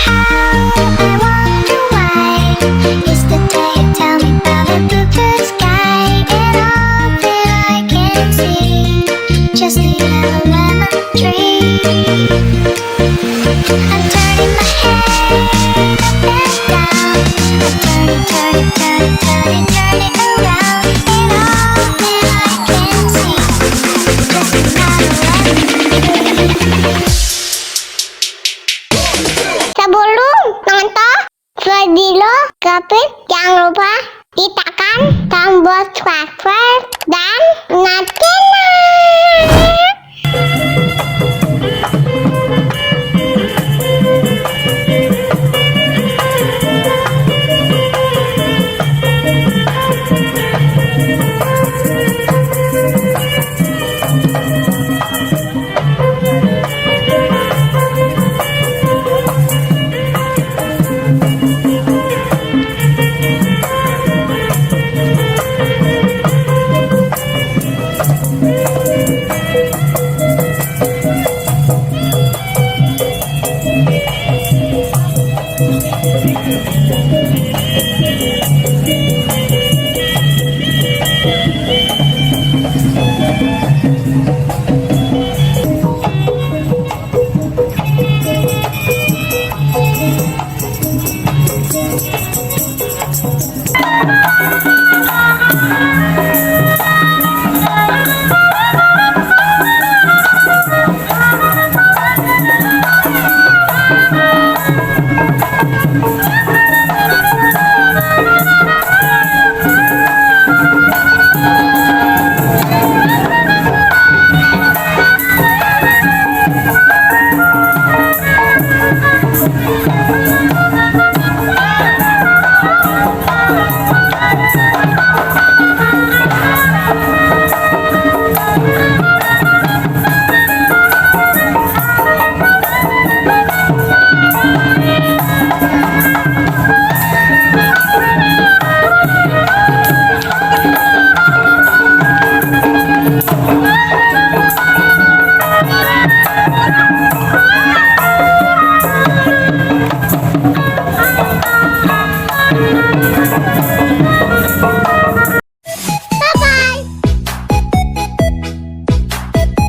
how, I wonder why. Yesterday you tell me about a blue sky, and all that I can see, just a yellow lemon tree. I'm turning my head up and down, I'm turning around, and all that I can see, just another lemon tree. Sebelum nonton video Gapit, jangan lupa ditekan tombol subscribe dan nanti